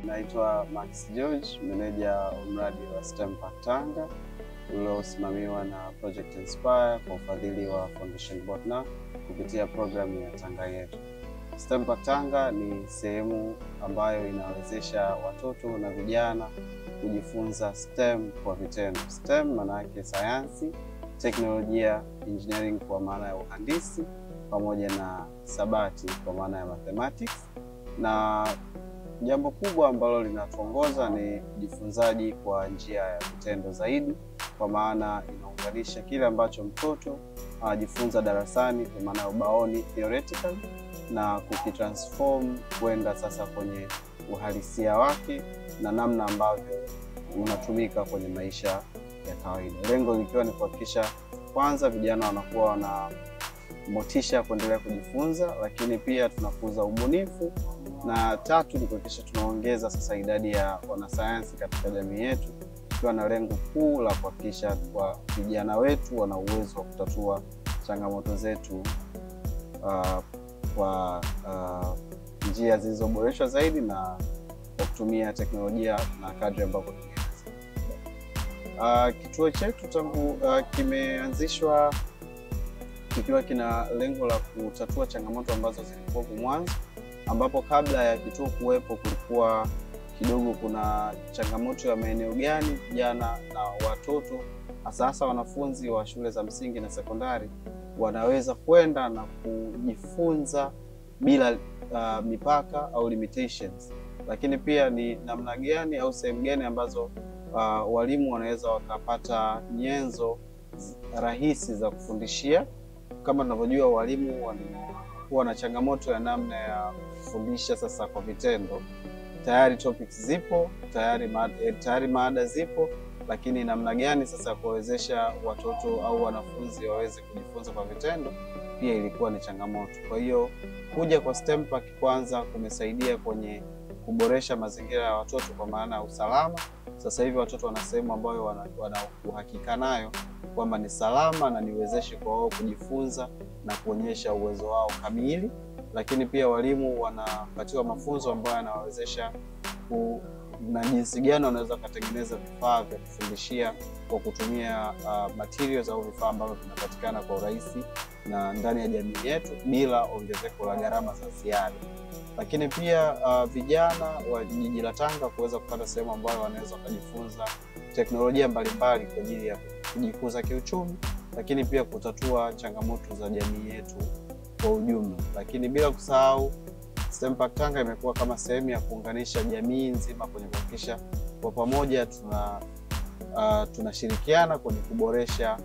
Naitwa Max George, meneja mradi wa STEM Park Tanga uliosimamiwa na Project Inspire kwa ufadhili wa Foundation Botna kupitia programu ya Tanga Yetu. STEM Park Tanga ni sehemu ambayo inawezesha watoto na vijana kujifunza STEM kwa vitendo. STEM maana yake sayansi, teknolojia, engineering kwa maana ya uhandisi, pamoja na sabati kwa maana ya mathematics. Na jambo kubwa ambalo linatuongoza ni ujifunzaji kwa njia ya vitendo zaidi, kwa maana inaunganisha kile ambacho mtoto anajifunza darasani kwa maana ya ubaoni theoretical na kukitransform kwenda sasa kwenye uhalisia wake na namna ambavyo unatumika kwenye maisha ya kawaida. Lengo likiwa ni kuhakikisha kwanza vijana wanakuwa na motisha kuendelea kujifunza, lakini pia tunakuza ubunifu, na tatu ni kuhakikisha tunaongeza sasa idadi ya wanasayansi katika jamii yetu, ikiwa na lengo kuu la kuhakikisha kwa vijana wetu wana uwezo wa kutatua changamoto zetu kwa njia zilizoboreshwa zaidi na kwa kutumia teknolojia na kadri ambavyo tunaweza. Kituo chetu tangu kimeanzishwa kikiwa kina lengo la kutatua changamoto ambazo zilikuwa mwanzo, ambapo kabla ya kituo kuwepo kulikuwa kidogo kuna changamoto ya maeneo gani vijana na watoto hasa wanafunzi wa shule za msingi na sekondari wanaweza kwenda na kujifunza bila mipaka au limitations, lakini pia ni namna gani au sehemu gani ambazo walimu wanaweza wakapata nyenzo rahisi za kufundishia. Kama tunavyojua walimu huwa na changamoto ya namna ya kufundisha sasa kwa vitendo. Tayari topics zipo, tayari maada zipo, lakini namna gani sasa kuwezesha watoto au wanafunzi waweze kujifunza kwa vitendo pia ilikuwa ni changamoto. Kwa hiyo kuja kwa STEM Park kwanza kumesaidia kwenye kuboresha mazingira ya watoto kwa maana ya usalama. Sasa hivi watoto wana sehemu ambayo wana uhakika nayo kwamba ni salama na niwezeshi kwa wao kujifunza na kuonyesha uwezo wao kamili, lakini pia walimu wanapatiwa mafunzo ambayo yanawawezesha na jinsi gani wanaweza kutengeneza vifaa vya kufundishia kwa kutumia materials au vifaa ambavyo vinapatikana kwa urahisi na ndani ya jamii yetu bila ongezeko la gharama za ziada. Lakini pia vijana wa jiji la Tanga kuweza kupata sehemu ambayo wanaweza kujifunza teknolojia mbalimbali kwa ajili ya kujikuza kiuchumi, lakini pia kutatua changamoto za jamii yetu kwa ujumla. Lakini bila kusahau STEM Park Tanga imekuwa kama sehemu ya kuunganisha jamii nzima kwenye kuhakikisha kwa pamoja tunashirikiana kwenye kuboresha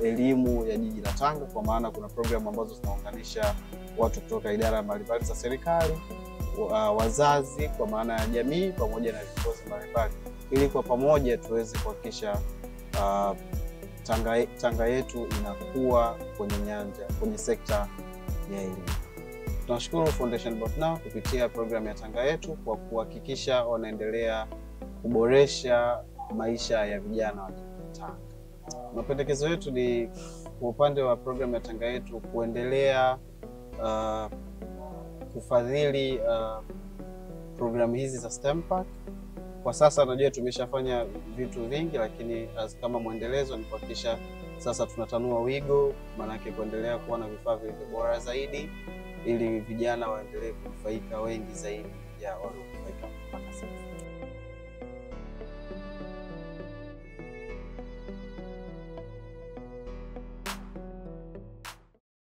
elimu ya jiji la Tanga, kwa maana kuna programu ambazo zinaunganisha watu kutoka idara mbalimbali za serikali, wazazi kwa maana ya jamii, pamoja na viongozi mbalimbali, ili kwa pamoja tuweze kuhakikisha Tanga yetu inakuwa kwenye sekta ya elimu. Tunashukuru Foundation Botna kupitia programu ya Tanga Yetu kwa kuhakikisha wanaendelea kuboresha maisha ya vijana wa Tanga. Mapendekezo yetu ni kwa upande wa programu ya Tanga Yetu kuendelea kufadhili programu hizi za STEM Park. Kwa sasa najua tumeshafanya vitu vingi, lakini kama mwendelezo ni kuhakikisha sasa tunatanua wigo, maana yake kuendelea kuwa na vifaa vilivyo bora zaidi ili vijana waendelee kunufaika wengi zaidi ya walionufaika mpaka sasa.